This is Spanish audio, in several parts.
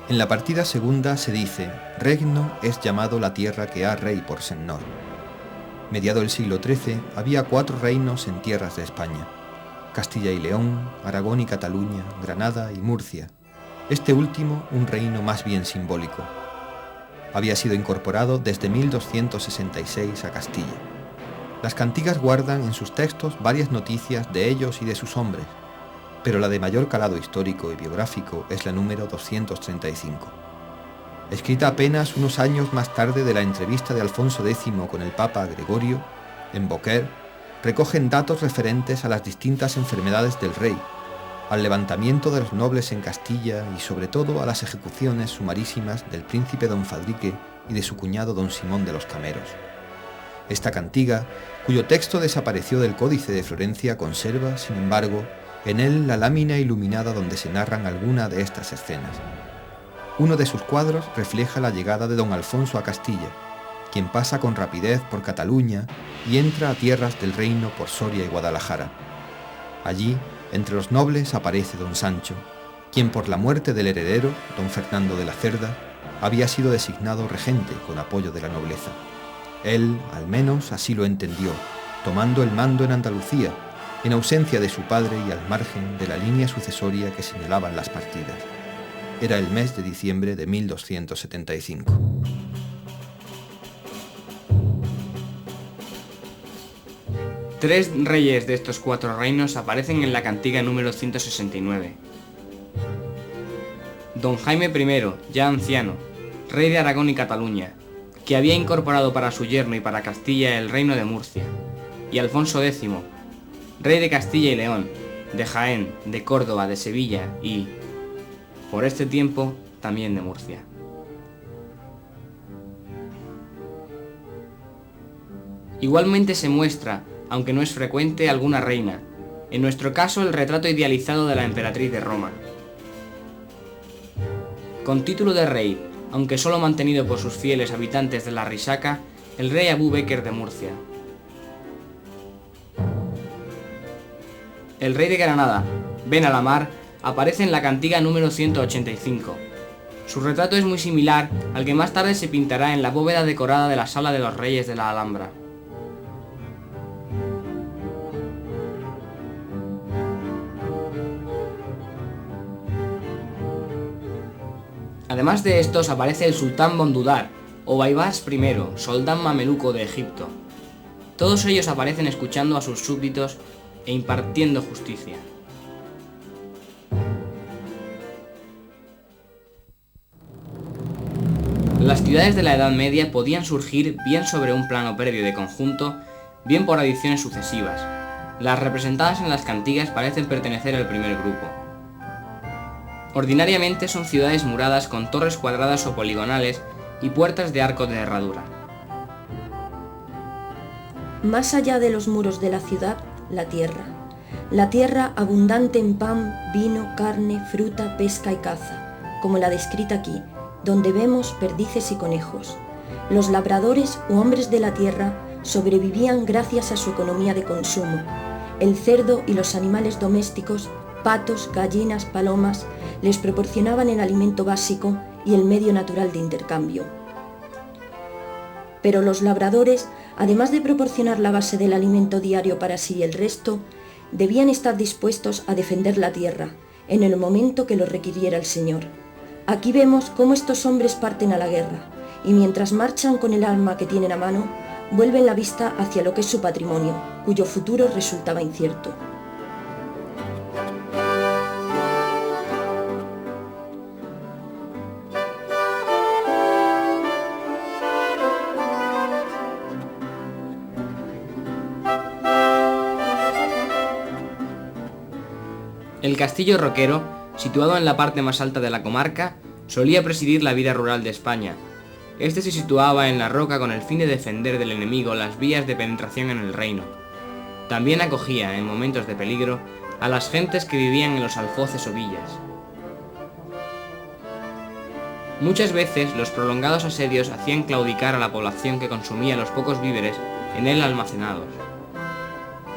En la partida segunda se dice: «Regno es llamado la tierra que ha rey por Sennor». Mediado el siglo XIII, había 4 reinos en tierras de España: Castilla y León, Aragón y Cataluña, Granada y Murcia. Este último un reino más bien simbólico. Había sido incorporado desde 1266 a Castilla. Las cantigas guardan en sus textos varias noticias de ellos y de sus hombres, pero la de mayor calado histórico y biográfico es la número 235. Escrita apenas unos años más tarde de la entrevista de Alfonso X con el Papa Gregorio, en Beaucaire, recogen datos referentes a las distintas enfermedades del rey, al levantamiento de los nobles en Castilla y sobre todo a las ejecuciones sumarísimas del príncipe don Fadrique y de su cuñado don Simón de los Cameros. Esta cantiga, cuyo texto desapareció del Códice de Florencia, conserva, sin embargo, en él la lámina iluminada donde se narran algunas de estas escenas. Uno de sus cuadros refleja la llegada de don Alfonso a Castilla, quien pasa con rapidez por Cataluña y entra a tierras del reino por Soria y Guadalajara. Allí, entre los nobles, aparece don Sancho, quien por la muerte del heredero, don Fernando de la Cerda, había sido designado regente con apoyo de la nobleza. Él, al menos, así lo entendió, tomando el mando en Andalucía, en ausencia de su padre y al margen de la línea sucesoria que señalaban las partidas. Era el mes de diciembre de 1275. Tres reyes de estos 4 reinos aparecen en la cantiga número 169. Don Jaime I, ya anciano, rey de Aragón y Cataluña, que había incorporado para su yerno y para Castilla el reino de Murcia, y Alfonso X, rey de Castilla y León, de Jaén, de Córdoba, de Sevilla y, por este tiempo, también de Murcia. Igualmente se muestra, aunque no es frecuente, alguna reina, en nuestro caso el retrato idealizado de la emperatriz de Roma. Con título de rey, aunque solo mantenido por sus fieles habitantes de la Risaca, el rey Abú Beker de Murcia. El rey de Granada, Ben Alamar, aparece en la cantiga número 185. Su retrato es muy similar al que más tarde se pintará en la bóveda decorada de la Sala de los Reyes de la Alhambra. Además de estos aparece el sultán Bondudar, o Baibars I, soldán mameluco de Egipto. Todos ellos aparecen escuchando a sus súbditos e impartiendo justicia. Las ciudades de la Edad Media podían surgir bien sobre un plano previo de conjunto, bien por adiciones sucesivas. Las representadas en las cantigas parecen pertenecer al primer grupo. Ordinariamente son ciudades muradas con torres cuadradas o poligonales y puertas de arco de herradura. Más allá de los muros de la ciudad, la tierra. La tierra abundante en pan, vino, carne, fruta, pesca y caza, como la descrita aquí, donde vemos perdices y conejos. Los labradores u hombres de la tierra sobrevivían gracias a su economía de consumo. El cerdo y los animales domésticos, patos, gallinas, palomas, les proporcionaban el alimento básico y el medio natural de intercambio. Pero los labradores, además de proporcionar la base del alimento diario para sí y el resto, debían estar dispuestos a defender la tierra en el momento que lo requiriera el Señor. Aquí vemos cómo estos hombres parten a la guerra y mientras marchan con el arma que tienen a mano, vuelven la vista hacia lo que es su patrimonio, cuyo futuro resultaba incierto. El castillo roquero, situado en la parte más alta de la comarca, solía presidir la vida rural de España. Este se situaba en la roca con el fin de defender del enemigo las vías de penetración en el reino. También acogía, en momentos de peligro, a las gentes que vivían en los alfoces o villas. Muchas veces los prolongados asedios hacían claudicar a la población que consumía los pocos víveres en él almacenados.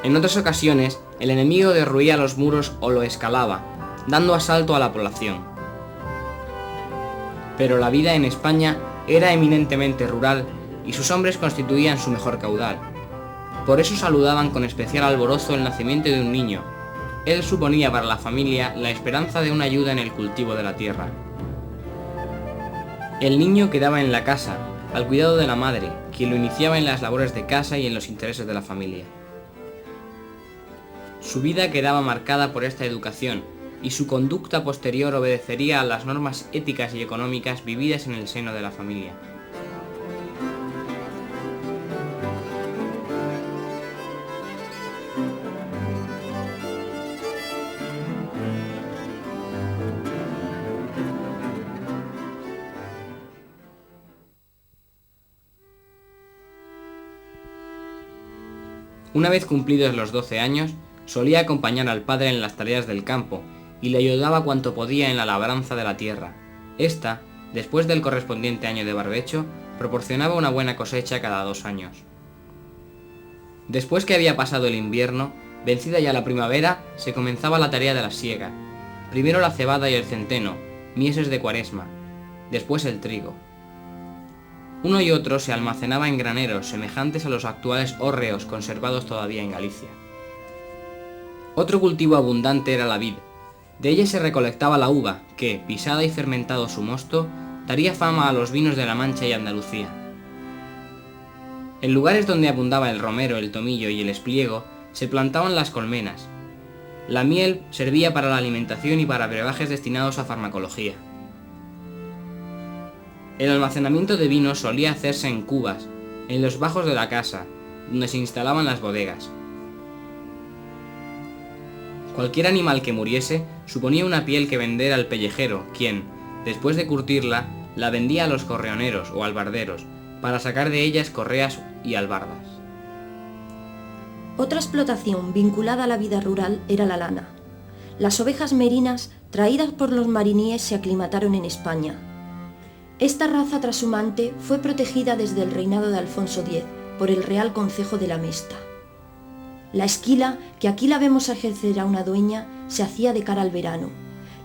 En otras ocasiones, el enemigo derruía los muros o lo escalaba, dando asalto a la población. Pero la vida en España era eminentemente rural y sus hombres constituían su mejor caudal. Por eso saludaban con especial alborozo el nacimiento de un niño. Él suponía para la familia la esperanza de una ayuda en el cultivo de la tierra. El niño quedaba en la casa, al cuidado de la madre, quien lo iniciaba en las labores de casa y en los intereses de la familia. Su vida quedaba marcada por esta educación, y su conducta posterior obedecería a las normas éticas y económicas vividas en el seno de la familia. Una vez cumplidos los 12 años, solía acompañar al padre en las tareas del campo y le ayudaba cuanto podía en la labranza de la tierra. Esta, después del correspondiente año de barbecho, proporcionaba una buena cosecha cada 2 años. Después que había pasado el invierno, vencida ya la primavera, se comenzaba la tarea de la siega. Primero la cebada y el centeno, mieses de cuaresma, después el trigo. Uno y otro se almacenaba en graneros semejantes a los actuales hórreos conservados todavía en Galicia. Otro cultivo abundante era la vid. De ella se recolectaba la uva, que, pisada y fermentado su mosto, daría fama a los vinos de La Mancha y Andalucía. En lugares donde abundaba el romero, el tomillo y el espliego, se plantaban las colmenas. La miel servía para la alimentación y para brebajes destinados a farmacología. El almacenamiento de vino solía hacerse en cubas, en los bajos de la casa, donde se instalaban las bodegas. Cualquier animal que muriese suponía una piel que vender al pellejero, quien, después de curtirla, la vendía a los correoneros o albarderos, para sacar de ellas correas y albardas. Otra explotación vinculada a la vida rural era la lana. Las ovejas merinas, traídas por los mariníes, se aclimataron en España. Esta raza trashumante fue protegida desde el reinado de Alfonso X por el Real Concejo de la Mesta. La esquila, que aquí la vemos ejercer a una dueña, se hacía de cara al verano.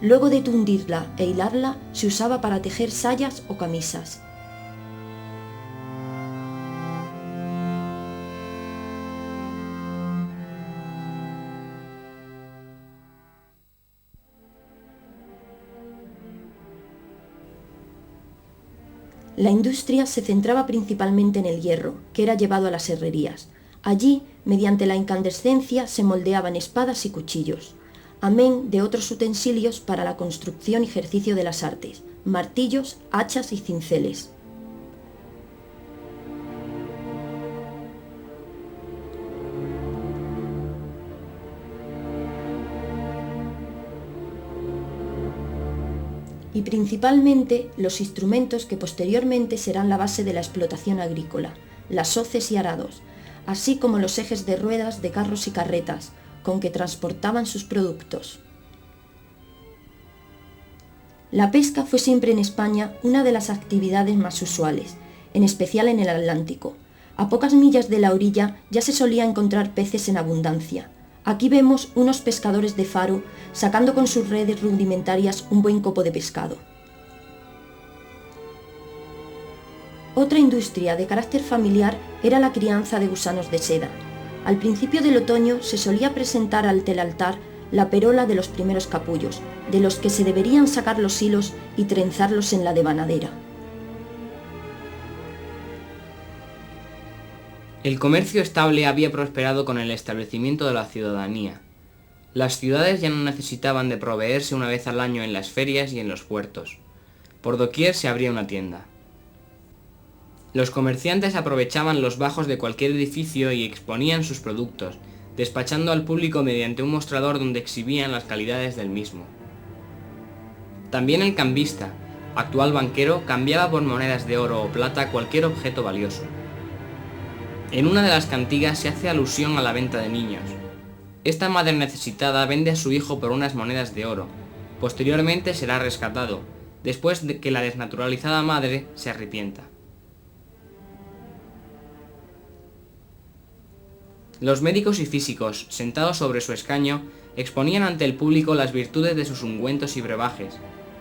Luego de tundirla e hilarla, se usaba para tejer sayas o camisas. La industria se centraba principalmente en el hierro, que era llevado a las herrerías. Allí, mediante la incandescencia, se moldeaban espadas y cuchillos, amén de otros utensilios para la construcción y ejercicio de las artes, martillos, hachas y cinceles. Y principalmente los instrumentos que posteriormente serán la base de la explotación agrícola, las hoces y arados, así como los ejes de ruedas de carros y carretas, con que transportaban sus productos. La pesca fue siempre en España una de las actividades más usuales, en especial en el Atlántico. A pocas millas de la orilla ya se solía encontrar peces en abundancia. Aquí vemos unos pescadores de Faro sacando con sus redes rudimentarias un buen copo de pescado. Otra industria de carácter familiar era la crianza de gusanos de seda. Al principio del otoño se solía presentar ante el altar la perola de los primeros capullos, de los que se deberían sacar los hilos y trenzarlos en la devanadera. El comercio estable había prosperado con el establecimiento de la ciudadanía. Las ciudades ya no necesitaban de proveerse una vez al año en las ferias y en los puertos. Por doquier se abría una tienda. Los comerciantes aprovechaban los bajos de cualquier edificio y exponían sus productos, despachando al público mediante un mostrador donde exhibían las calidades del mismo. También el cambista, actual banquero, cambiaba por monedas de oro o plata cualquier objeto valioso. En una de las cantigas se hace alusión a la venta de niños. Esta madre necesitada vende a su hijo por unas monedas de oro. Posteriormente será rescatado, después de que la desnaturalizada madre se arrepienta. Los médicos y físicos, sentados sobre su escaño, exponían ante el público las virtudes de sus ungüentos y brebajes,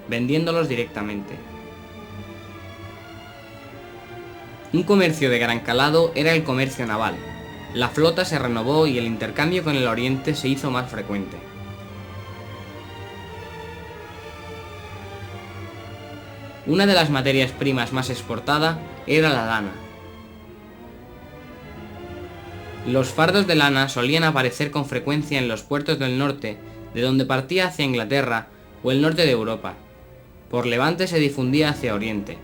vendiéndolos directamente. Un comercio de gran calado era el comercio naval. La flota se renovó y el intercambio con el Oriente se hizo más frecuente. Una de las materias primas más exportada era la lana. Los fardos de lana solían aparecer con frecuencia en los puertos del norte, de donde partía hacia Inglaterra o el norte de Europa. Por Levante se difundía hacia Oriente,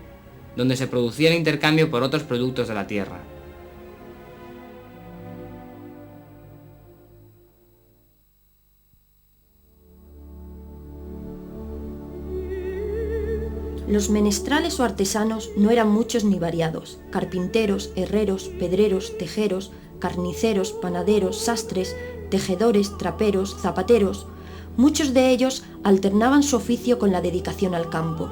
donde se producía el intercambio por otros productos de la tierra. Los menestrales o artesanos no eran muchos ni variados: carpinteros, herreros, pedreros, tejeros, carniceros, panaderos, sastres, tejedores, traperos, zapateros. Muchos de ellos alternaban su oficio con la dedicación al campo.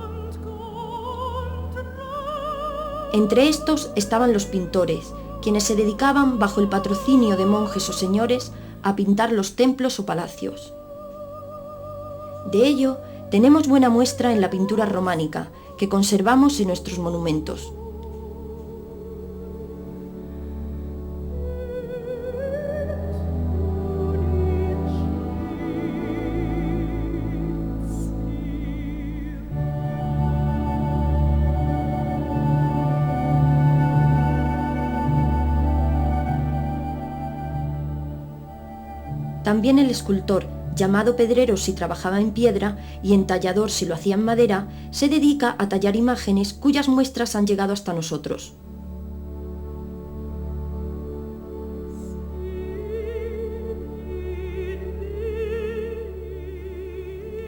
Entre estos estaban los pintores, quienes se dedicaban, bajo el patrocinio de monjes o señores, a pintar los templos o palacios. De ello tenemos buena muestra en la pintura románica, que conservamos en nuestros monumentos. También el escultor, llamado pedrero si trabajaba en piedra y entallador si lo hacía en madera, se dedica a tallar imágenes cuyas muestras han llegado hasta nosotros.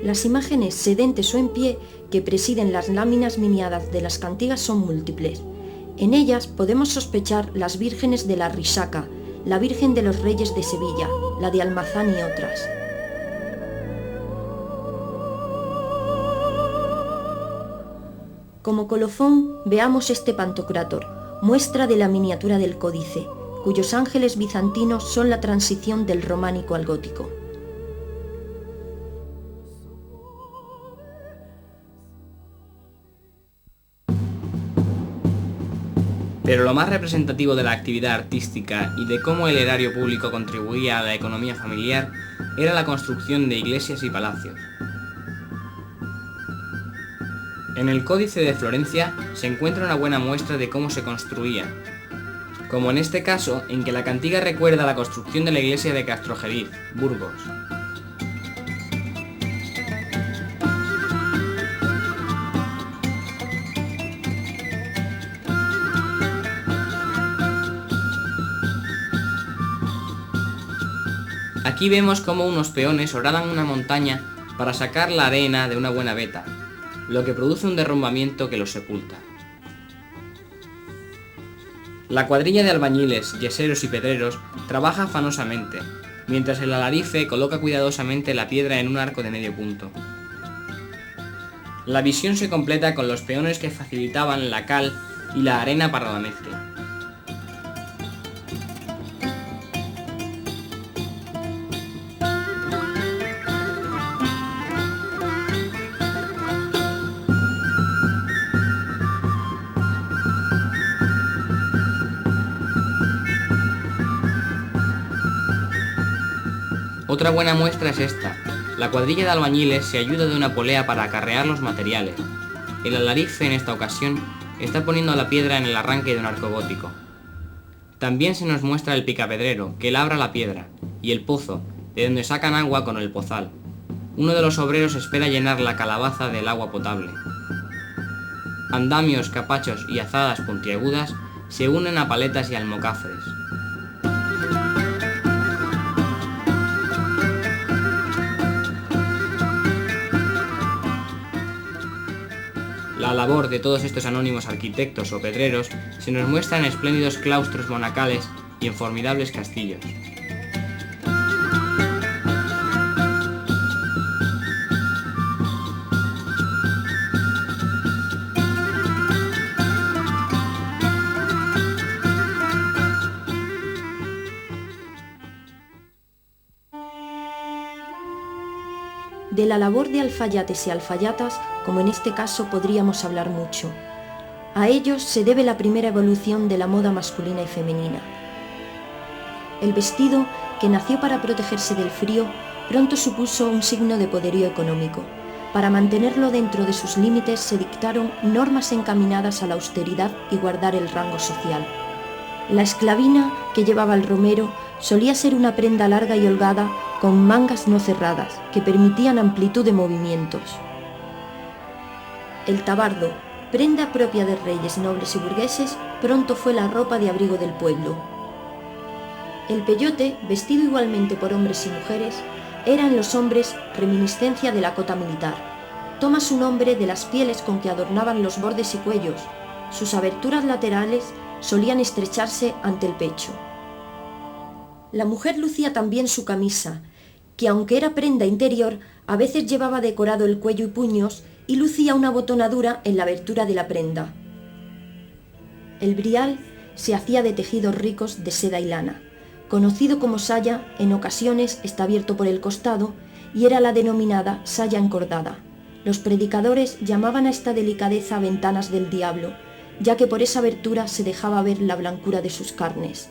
Las imágenes sedentes o en pie que presiden las láminas miniadas de las cantigas son múltiples. En ellas podemos sospechar las vírgenes de la Risaca, la Virgen de los Reyes de Sevilla, la de Almazán y otras. Como colofón, veamos este Pantocrátor, muestra de la miniatura del Códice, cuyos ángeles bizantinos son la transición del románico al gótico. Pero lo más representativo de la actividad artística y de cómo el erario público contribuía a la economía familiar era la construcción de iglesias y palacios. En el Códice de Florencia se encuentra una buena muestra de cómo se construían, como en este caso en que la cantiga recuerda la construcción de la iglesia de Castrojeriz, Burgos. Aquí vemos cómo unos peones horadan una montaña para sacar la arena de una buena veta, lo que produce un derrumbamiento que los sepulta. La cuadrilla de albañiles, yeseros y pedreros trabaja afanosamente, mientras el alarife coloca cuidadosamente la piedra en un arco de medio punto. La visión se completa con los peones que facilitaban la cal y la arena para la mezcla. Otra buena muestra es esta. La cuadrilla de albañiles se ayuda de una polea para acarrear los materiales. El alarife en esta ocasión está poniendo la piedra en el arranque de un arco gótico. También se nos muestra el picapedrero, que labra la piedra, y el pozo, de donde sacan agua con el pozal. Uno de los obreros espera llenar la calabaza del agua potable. Andamios, capachos y azadas puntiagudas se unen a paletas y almocáfres. La labor de todos estos anónimos arquitectos o pedreros se nos muestra en espléndidos claustros monacales y en formidables castillos. De la labor de alfayates y alfayatas, como en este caso, podríamos hablar mucho. A ellos se debe la primera evolución de la moda masculina y femenina. El vestido, que nació para protegerse del frío, pronto supuso un signo de poderío económico. Para mantenerlo dentro de sus límites se dictaron normas encaminadas a la austeridad y guardar el rango social. La esclavina que llevaba el romero solía ser una prenda larga y holgada con mangas no cerradas que permitían amplitud de movimientos. El tabardo, prenda propia de reyes, nobles y burgueses, pronto fue la ropa de abrigo del pueblo. El peyote, vestido igualmente por hombres y mujeres, era en los hombres reminiscencia de la cota militar. Toma su nombre de las pieles con que adornaban los bordes y cuellos. Sus aberturas laterales solían estrecharse ante el pecho. La mujer lucía también su camisa, que aunque era prenda interior, a veces llevaba decorado el cuello y puños y lucía una botonadura en la abertura de la prenda. El brial se hacía de tejidos ricos de seda y lana. Conocido como saya, en ocasiones está abierto por el costado y era la denominada saya encordada. Los predicadores llamaban a esta delicadeza ventanas del diablo, ya que por esa abertura se dejaba ver la blancura de sus carnes.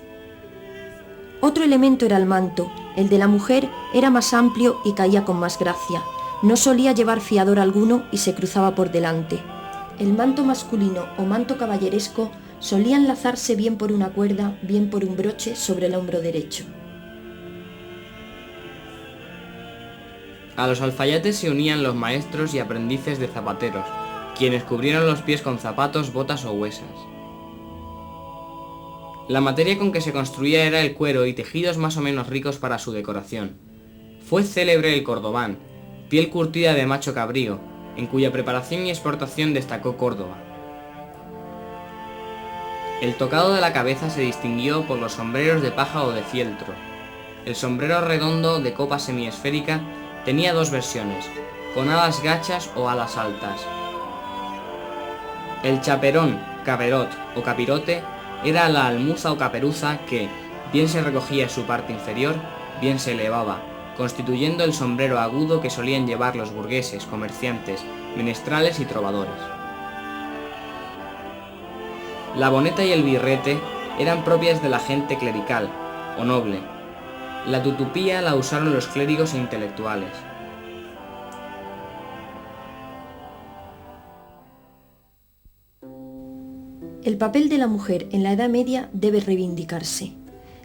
Otro elemento era el manto. El de la mujer era más amplio y caía con más gracia. No solía llevar fiador alguno y se cruzaba por delante. El manto masculino o manto caballeresco solía enlazarse bien por una cuerda, bien por un broche sobre el hombro derecho. A los alfayates se unían los maestros y aprendices de zapateros, quienes cubrieron los pies con zapatos, botas o huesas. La materia con que se construía era el cuero y tejidos más o menos ricos para su decoración. Fue célebre el cordobán, piel curtida de macho cabrío, en cuya preparación y exportación destacó Córdoba. El tocado de la cabeza se distinguió por los sombreros de paja o de fieltro. El sombrero redondo de copa semiesférica tenía dos versiones, con alas gachas o alas altas. El chaperón, caperot o capirote era la almuza o caperuza que, bien se recogía su parte inferior, bien se elevaba, constituyendo el sombrero agudo que solían llevar los burgueses, comerciantes, menestrales y trovadores. La boneta y el birrete eran propias de la gente clerical o noble. La tutupía la usaron los clérigos e intelectuales. El papel de la mujer en la Edad Media debe reivindicarse.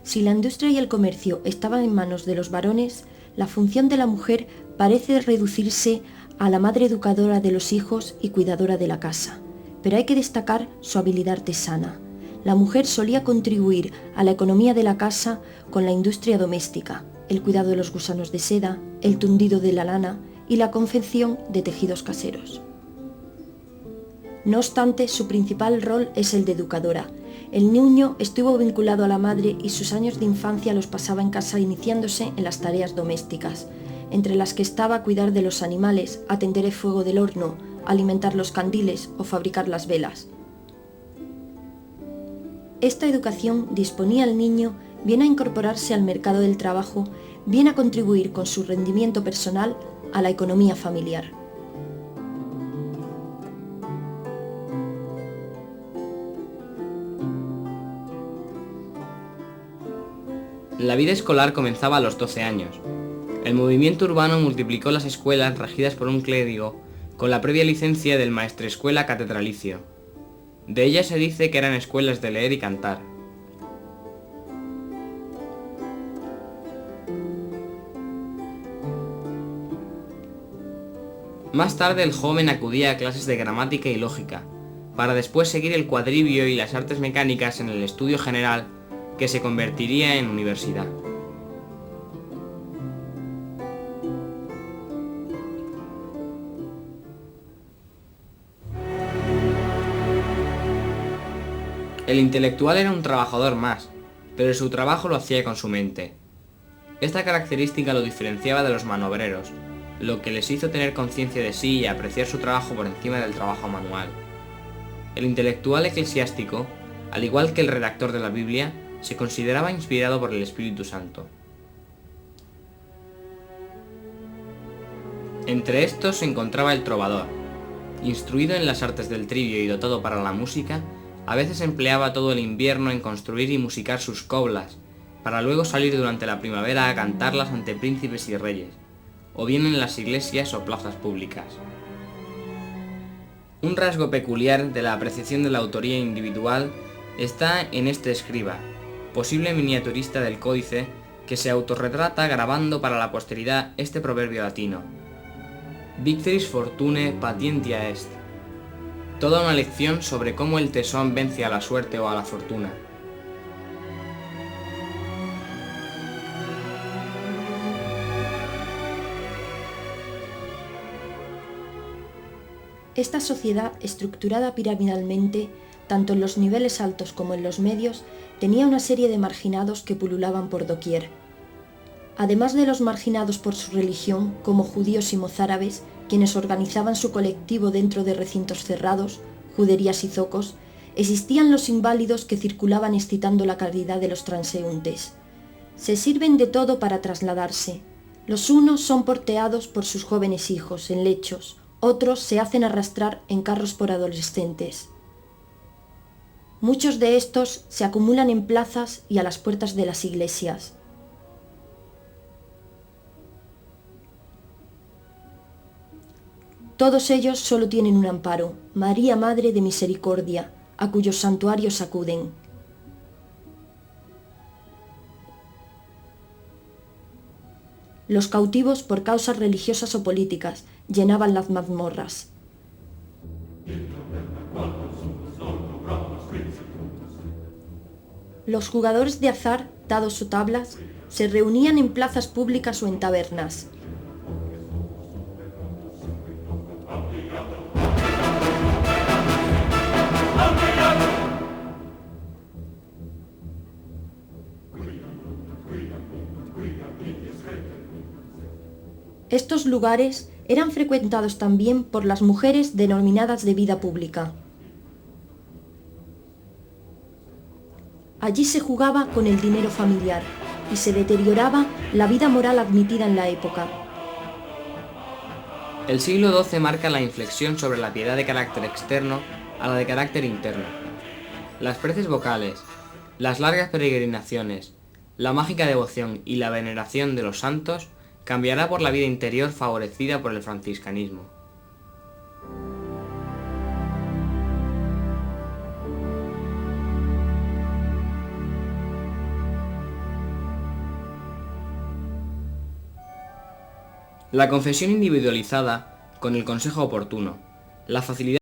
Si la industria y el comercio estaban en manos de los varones, la función de la mujer parece reducirse a la madre educadora de los hijos y cuidadora de la casa. Pero hay que destacar su habilidad artesana. La mujer solía contribuir a la economía de la casa con la industria doméstica, el cuidado de los gusanos de seda, el tundido de la lana y la confección de tejidos caseros. No obstante, su principal rol es el de educadora. El niño estuvo vinculado a la madre y sus años de infancia los pasaba en casa iniciándose en las tareas domésticas, entre las que estaba cuidar de los animales, atender el fuego del horno, alimentar los candiles o fabricar las velas. Esta educación disponía al niño bien a incorporarse al mercado del trabajo, bien a contribuir con su rendimiento personal a la economía familiar. La vida escolar comenzaba a los 12 años. El movimiento urbano multiplicó las escuelas regidas por un clérigo con la previa licencia del maestrescuela catedralicio. De ellas se dice que eran escuelas de leer y cantar. Más tarde el joven acudía a clases de gramática y lógica, para después seguir el cuadribio y las artes mecánicas en el estudio general, que se convertiría en universidad. El intelectual era un trabajador más, pero su trabajo lo hacía con su mente. Esta característica lo diferenciaba de los manobreros, lo que les hizo tener conciencia de sí y apreciar su trabajo por encima del trabajo manual. El intelectual eclesiástico, al igual que el redactor de la Biblia, se consideraba inspirado por el Espíritu Santo. Entre estos se encontraba el trovador. instruido en las artes del trivio y dotado para la música, a veces empleaba todo el invierno en construir y musicar sus coblas, para luego salir durante la primavera a cantarlas ante príncipes y reyes, o bien en las iglesias o plazas públicas. Un rasgo peculiar de la apreciación de la autoría individual está en este escriba, posible miniaturista del códice, que se autorretrata grabando para la posteridad este proverbio latino: Victris fortune patientia est. Toda una lección sobre cómo el tesón vence a la suerte o a la fortuna. Esta sociedad, estructurada piramidalmente, tanto en los niveles altos como en los medios, tenía una serie de marginados que pululaban por doquier. Además de los marginados por su religión, como judíos y mozárabes, quienes organizaban su colectivo dentro de recintos cerrados, juderías y zocos, existían los inválidos que circulaban excitando la caridad de los transeúntes. Se sirven de todo para trasladarse. Los unos son porteados por sus jóvenes hijos en lechos, otros se hacen arrastrar en carros por adolescentes. Muchos de estos se acumulan en plazas y a las puertas de las iglesias. Todos ellos solo tienen un amparo: María Madre de Misericordia, a cuyos santuarios acuden. Los cautivos, por causas religiosas o políticas, llenaban las mazmorras. Los jugadores de azar, dados o tablas, se reunían en plazas públicas o en tabernas. Estos lugares eran frecuentados también por las mujeres denominadas de vida pública. Allí se jugaba con el dinero familiar y se deterioraba la vida moral admitida en la época. El siglo XII marca la inflexión sobre la piedad de carácter externo a la de carácter interno. Las preces vocales, las largas peregrinaciones, la mágica devoción y la veneración de los santos cambiará por la vida interior favorecida por el franciscanismo. La confesión individualizada con el consejo oportuno, la facilidad